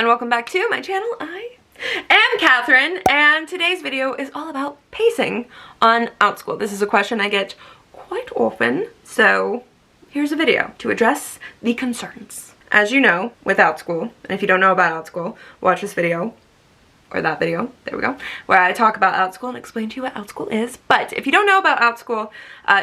and welcome back to my channel. I am Catherine, and today's video is all about pacing on Outschool. This is a question I get quite often, so here's a video to address the concerns. As you know, with Outschool, and if you don't know about Outschool, watch this video, or that video, there we go, where I talk about Outschool and explain to you what Outschool is. But if you don't know about Outschool,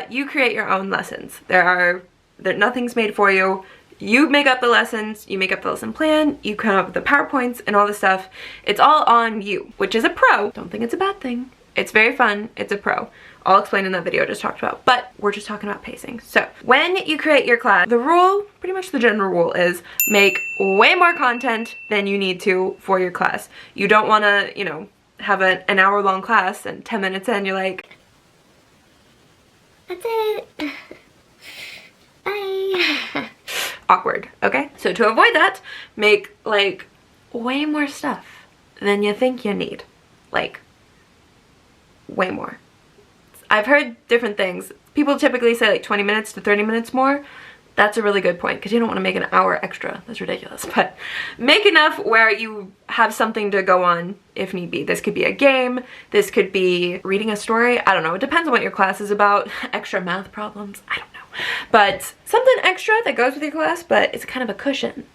you create your own lessons. Nothing's made for you. You make up the lessons, you make up the lesson plan, you come up with the PowerPoints and all the stuff. It's all on you, which is a pro. Don't think it's a bad thing. It's very fun, it's a pro. I'll explain in that video I just talked about, but we're just talking about pacing. So when you create your class, the rule, pretty much the general rule, is make way more content than you need to for your class. You don't want to, you know, have an hour-long class and 10 minutes in you're like, that's it. Bye. Awkward, okay? So to avoid that, make like way more stuff than you think you need. Like, way more. I've heard different things. People typically say like 20 minutes to 30 minutes more. That's a really good point because you don't want to make an hour extra. That's ridiculous. But make enough where you have something to go on if need be. This could be a game. This could be reading a story. I don't know. It depends on what your class is about. Extra math problems. I don't know. But something extra that goes with your class, but it's kind of a cushion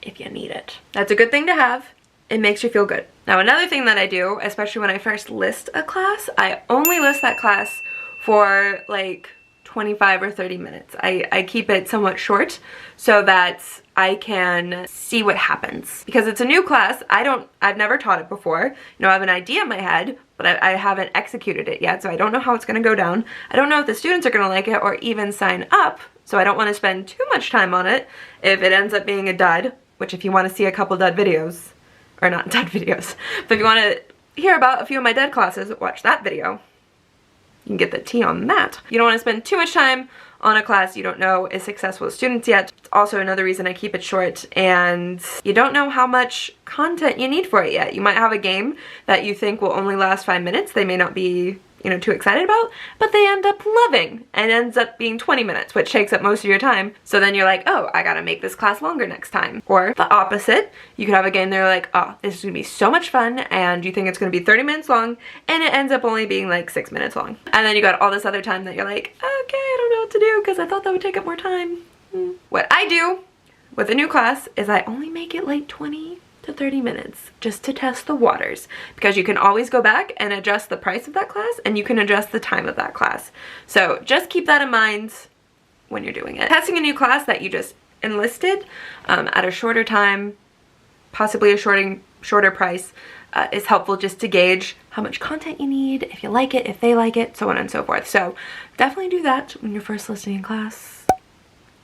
if you need it. That's a good thing to have. It makes you feel good. Now another thing that I do, especially when I first list a class, I only list that class for like 25 or 30 minutes. I keep it somewhat short so that I can see what happens. Because it's a new class, I've never taught it before. You know, I have an idea in my head, but I haven't executed it yet, so I don't know how it's gonna go down. I don't know if the students are gonna like it or even sign up, so I don't wanna spend too much time on it if it ends up being a dud, which if you wanna see a couple dud videos, or not dud videos, but if you wanna hear about a few of my dud classes, watch that video. You can get the tea on that. You don't want to spend too much time on a class you don't know is successful with students yet. It's also another reason I keep it short, and you don't know how much content you need for it yet. You might have a game that you think will only last 5 minutes. They may not be, you know, too excited about, but they end up loving and ends up being 20 minutes, which takes up most of your time. So then you're like, oh, I gotta make this class longer next time. Or the opposite, you could have a game they're like, oh, this is gonna be so much fun, and you think it's gonna be 30 minutes long, and it ends up only being like 6 minutes long. And then you got all this other time that you're like, okay, I don't know what to do because I thought that would take up more time. What I do with a new class is I only make it like 20 to 30 minutes just to test the waters, because you can always go back and adjust the price of that class, and you can adjust the time of that class. So just keep that in mind when you're doing it. Testing a new class that you just enlisted at a shorter time, possibly a shorter price, is helpful just to gauge how much content you need, if you like it, if they like it, so on and so forth. So definitely do that when you're first listing a class.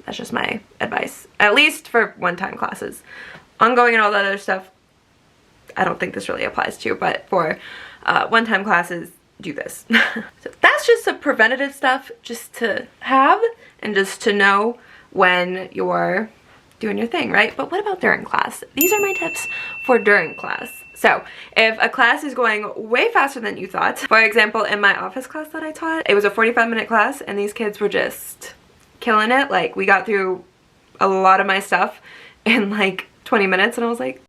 That's just my advice, at least for one-time classes. Ongoing and all that other stuff, I don't think this really applies to, but for one-time classes, do this. So that's just some preventative stuff just to have and just to know when you're doing your thing, right? But what about during class? These are my tips for during class. So if a class is going way faster than you thought, for example, in my office class that I taught, it was a 45-minute class, and these kids were just killing it. Like, we got through a lot of my stuff in like 20 minutes, and I was like,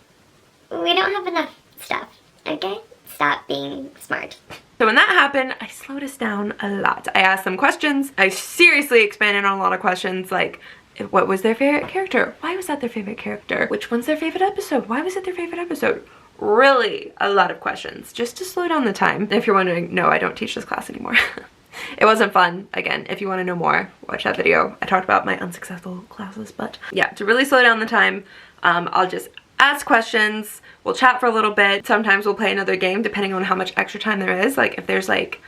we don't have enough stuff, okay? Stop being smart. So when that happened, I slowed us down a lot. I asked them questions. I seriously expanded on a lot of questions, like, what was their favorite character? Why was that their favorite character? Which one's their favorite episode? Why was it their favorite episode? Really a lot of questions, just to slow down the time. If you're wondering, no, I don't teach this class anymore. It wasn't fun. Again, if you want to know more, watch that video. I talked about my unsuccessful classes, but yeah, to really slow down the time, I'll just ask questions, we'll chat for a little bit, sometimes we'll play another game depending on how much extra time there is. Like if there's like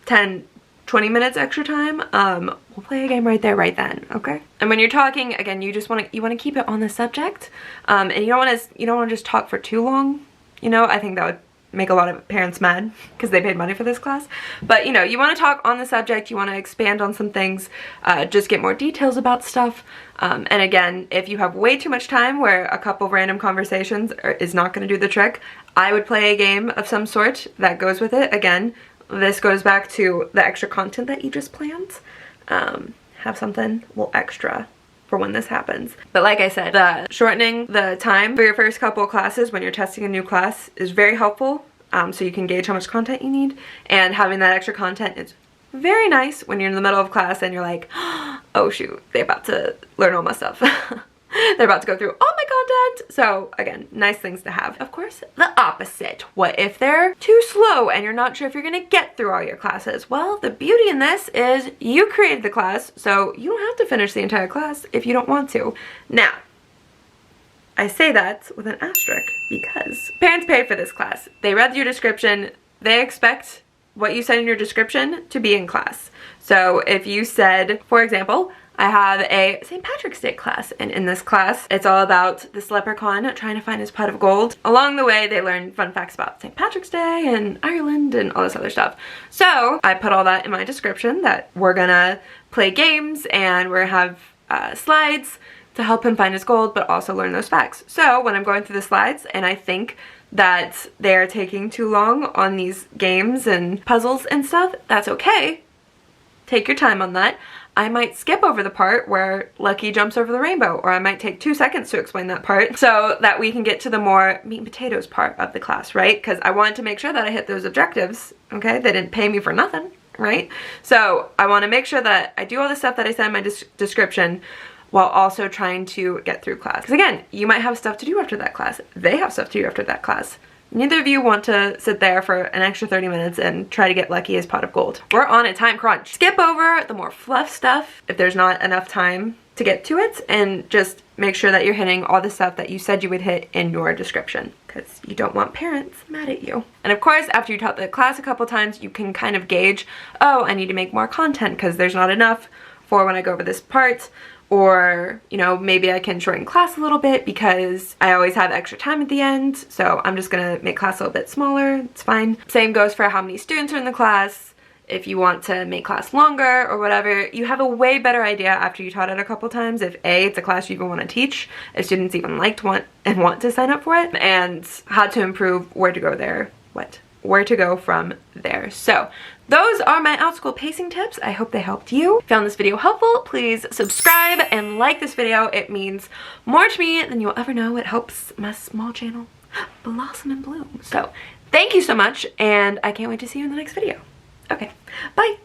10, 20 minutes extra time, we'll play a game right there, right then, okay? And when you're talking, again, you want to keep it on the subject, and you don't want to just talk for too long. You know, I think that would make a lot of parents mad because they paid money for this class. But you know, you want to talk on the subject, you want to expand on some things, just get more details about stuff. And again, if you have way too much time where a couple random conversations is not going to do the trick, I would play a game of some sort that goes with it. Again, this goes back to the extra content that you just planned. Have something a little extra for when this happens. But like I said, shortening the time for your first couple of classes when you're testing a new class is very helpful, so you can gauge how much content you need, and having that extra content is very nice when you're in the middle of class and you're like, oh shoot, they're about to learn all my stuff. They're about to go through all my content. So again, nice things to have. Of course, the opposite. What if they're too slow and you're not sure if you're gonna get through all your classes? Well, the beauty in this is you created the class, so you don't have to finish the entire class if you don't want to. Now, I say that with an asterisk because parents paid for this class. They read your description. They expect what you said in your description to be in class. So if you said, for example, I have a St. Patrick's Day class, and in this class, it's all about this leprechaun trying to find his pot of gold. Along the way, they learn fun facts about St. Patrick's Day and Ireland and all this other stuff. So I put all that in my description, that we're gonna play games and we're gonna have slides to help him find his gold, but also learn those facts. So when I'm going through the slides and I think that they're taking too long on these games and puzzles and stuff, that's okay. Take your time on that. I might skip over the part where Lucky jumps over the rainbow, or I might take 2 seconds to explain that part so that we can get to the more meat and potatoes part of the class, right? Because I wanted to make sure that I hit those objectives, okay? They didn't pay me for nothing, right? So I want to make sure that I do all the stuff that I said in my description while also trying to get through class. Because again, you might have stuff to do after that class. They have stuff to do after that class. Neither of you want to sit there for an extra 30 minutes and try to get Lucky his pot of gold. We're on a time crunch. Skip over the more fluff stuff if there's not enough time to get to it, and just make sure that you're hitting all the stuff that you said you would hit in your description, because you don't want parents mad at you. And of course, after you taught the class a couple times, you can kind of gauge, oh, I need to make more content because there's not enough for when I go over this part. Or, you know, maybe I can shorten class a little bit because I always have extra time at the end, so I'm just gonna make class a little bit smaller. It's fine. Same goes for how many students are in the class. If you want to make class longer or whatever, you have a way better idea after you taught it a couple times if A, it's a class you even want to teach, if students even want to sign up for it, and how to improve, where to go there, where to go from there. So those are my Outschool pacing tips. I hope they helped you. Found this video helpful, please subscribe and like this video. It means more to me than you'll ever know. It helps my small channel blossom and bloom. So thank you so much, and I can't wait to see you in the next video. Okay, bye.